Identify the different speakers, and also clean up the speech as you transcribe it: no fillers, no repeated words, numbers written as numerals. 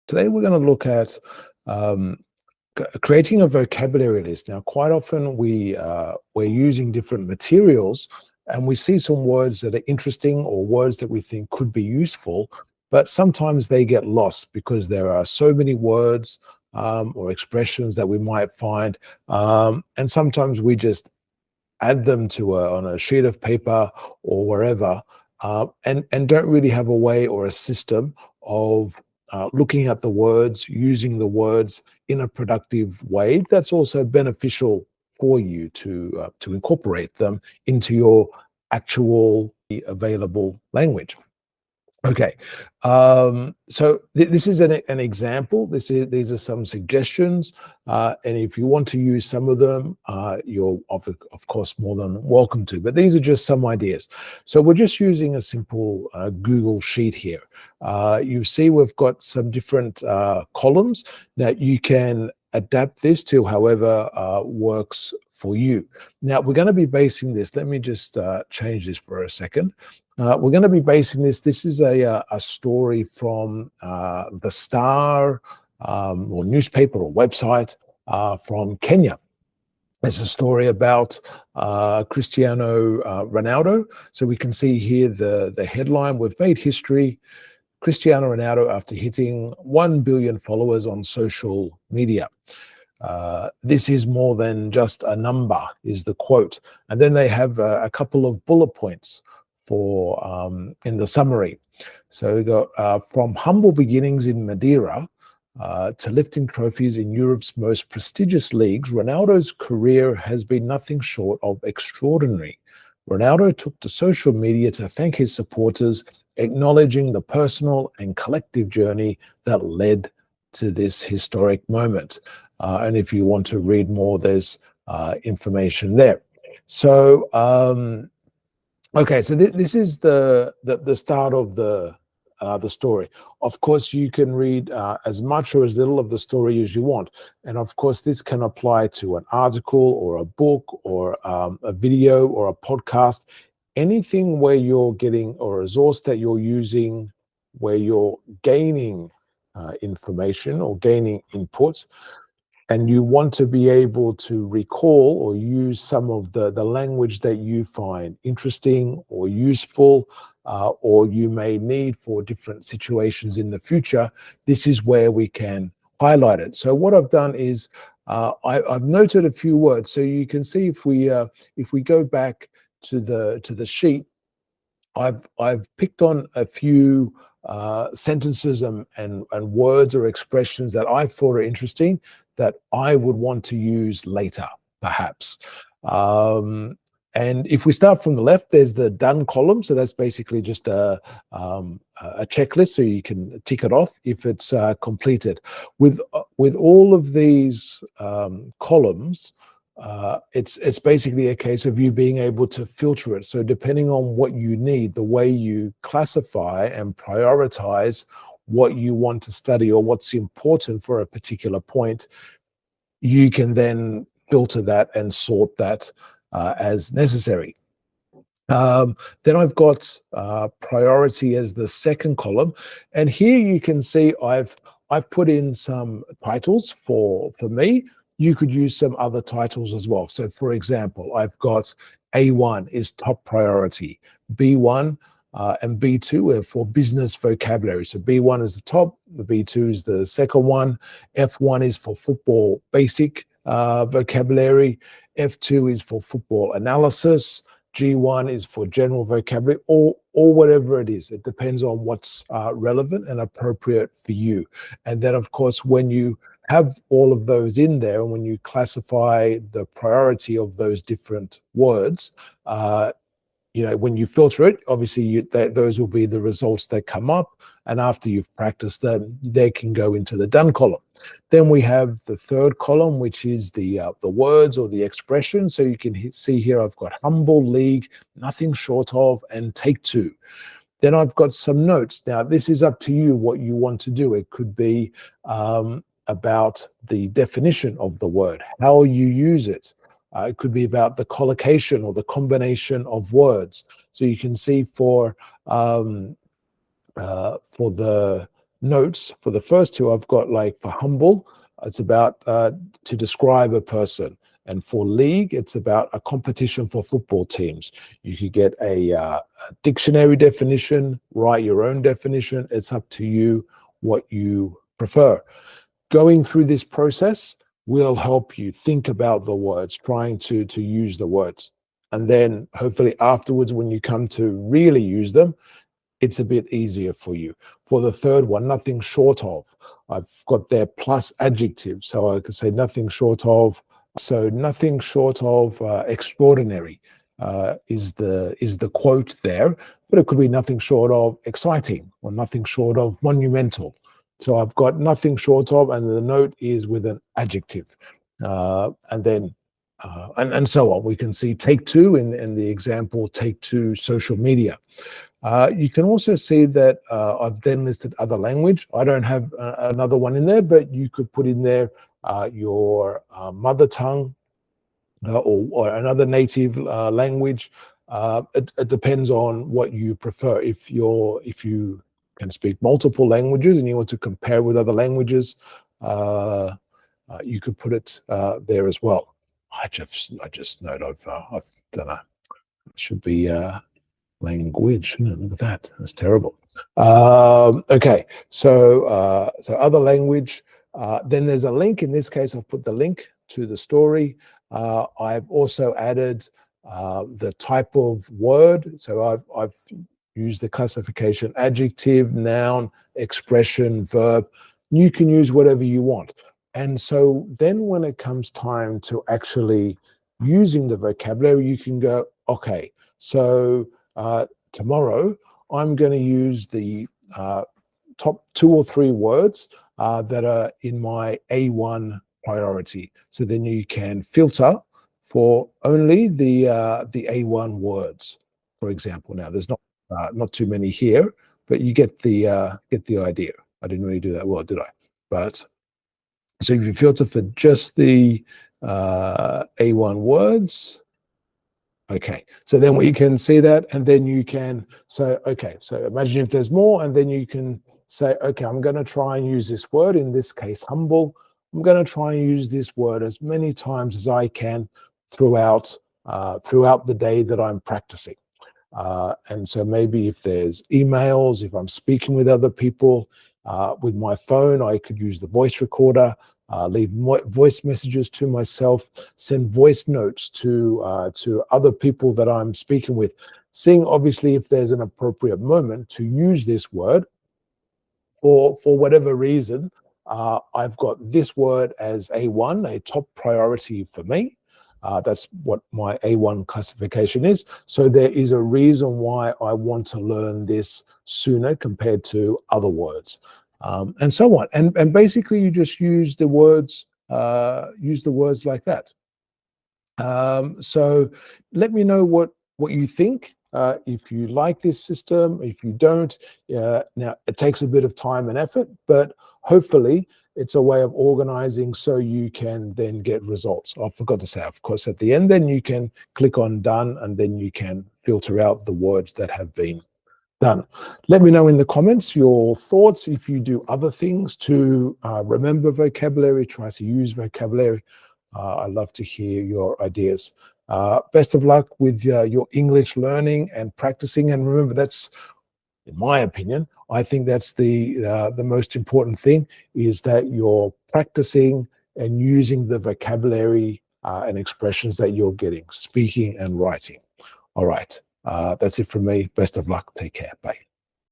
Speaker 1: Today we're going to look at um, creating a vocabulary list. Now, quite often we're using different materials, and we see some words that are interesting or words that we think could be useful, but sometimes they get lost because there are so many words or expressions that we might find, and sometimes we just add them to on a sheet of paper or wherever, and don't really have a way or a system of looking at the words, using the words in a productive way that's also beneficial for you to incorporate them into your actual available language. Okay, so this is an example. These are some suggestions, and if you want to use some of them, you're of course more than welcome to. But these are just some ideas. So we're just using a simple Google sheet here. You see we've got some different columns. Now you can adapt this to however works for you. Now we're going to be basing this. Let me just change this for a second. We're going to be basing this. This is a story from the Star or newspaper or website from Kenya. It's a story about Cristiano Ronaldo. So we can see here the headline: "We've made history. Cristiano Ronaldo after hitting 1 billion followers on social media." This is more than just a number, is the quote. And then they have a couple of bullet points for in the summary. So we got from humble beginnings in Madeira to lifting trophies in Europe's most prestigious leagues, Ronaldo's career has been nothing short of extraordinary. Ronaldo took to social media to thank his supporters, acknowledging the personal and collective journey that led to this historic moment. And if you want to read more, there's information there. So okay, so this is the start of the story. Of course, you can read as much or as little of the story as you want, and of course, this can apply to an article or a book or a video or a podcast, anything where you're getting or a resource that you're using, where you're gaining information or gaining input, and you want to be able to recall or use some of the language that you find interesting or useful, or you may need for different situations in the future, this is where we can highlight it. So what I've done is I've noted a few words. So you can see if we go back to the sheet, I've picked on a few sentences and words or expressions that I thought are interesting that I would want to use later, perhaps. And if we start from the left, there's the done column. So that's basically just a checklist, so you can tick it off if it's completed. With all of these columns, it's basically a case of you being able to filter it. So depending on what you need, the way you classify and prioritize what you want to study or what's important for a particular point, you can then filter that and sort that as necessary. Then I've got priority as the second column, and here you can see I've put in some titles for me. You could use some other titles as well. So for example, I've got A1 is top priority, B1 and B2 are for business vocabulary. So B1 is the top, the B2 is the second one, F1 is for football basic vocabulary, F2 is for football analysis, G1 is for general vocabulary, or whatever it is. It depends on what's relevant and appropriate for you. And then, of course, when you have all of those in there, and when you classify the priority of those different words, when you filter it, obviously those will be the results that come up. And after you've practiced them, they can go into the done column. Then we have the third column, which is the words or the expression. So you can see here, I've got humble, league, nothing short of, and take two. Then I've got some notes. Now, this is up to you what you want to do. It could be about the definition of the word, how you use it. It could be about the collocation or the combination of words. So you can see for the notes, for the first two, I've got like for humble, it's about to describe a person. And for league, it's about a competition for football teams. You could get a dictionary definition, write your own definition. It's up to you what you prefer. Going through this process will help you think about the words, trying to use the words. And then hopefully afterwards, when you come to really use them, it's a bit easier for you. For the third one, nothing short of. I've got there plus adjective, so I could say nothing short of. So nothing short of extraordinary is the quote there, but it could be nothing short of exciting or nothing short of monumental. So I've got nothing short of, and the note is with an adjective, and then and so on. We can see take two in the example, take two social media. You can also see that I've then listed other language. I don't have another one in there, but you could put in there your mother tongue or another native language. It depends on what you prefer. If you can speak multiple languages and you want to compare with other languages, you could put it there as well. I just note I've done a should be language. Look at that. That's terrible. Okay, so other language. Then there's a link. In this case, I've put the link to the story. I've also added the type of word. So I've used the classification adjective, noun, expression, verb. You can use whatever you want. And so then when it comes time to actually using the vocabulary, you can go, okay, so tomorrow, I'm going to use the top 2 or 3 words that are in my A1 priority. So then you can filter for only the A1 words, for example. Now, there's not too many here, but you get the idea. I didn't really do that well, did I? But so if you filter for just the A1 words. Okay, so then we can see that, and then you can say, okay, so imagine if there's more, and then you can say, okay, I'm going to try and use this word, in this case, humble. I'm going to try and use this word as many times as I can throughout the day that I'm practicing. And so maybe if there's emails, if I'm speaking with other people, with my phone, I could use the voice recorder, leave voice messages to myself, send voice notes to other people that I'm speaking with, seeing obviously if there's an appropriate moment to use this word. For whatever reason, I've got this word as A1, a top priority for me. That's what my A1 classification is. So there is a reason why I want to learn this sooner compared to other words, and so on. And basically, you just use the words like that. So let me know what you think. If you like this system, if you don't, now it takes a bit of time and effort, but hopefully it's a way of organizing so you can then get results. I forgot to say, of course, at the end, then you can click on done, and then you can filter out the words that have been done. Let me know in the comments your thoughts. If you do other things to remember vocabulary, try to use vocabulary. I'd love to hear your ideas. Best of luck with your English learning and practicing. And remember, that's, in my opinion, I think that's the most important thing, is that you're practicing and using the vocabulary and expressions that you're getting, speaking and writing. All right, that's it from me. Best of luck. Take care. Bye.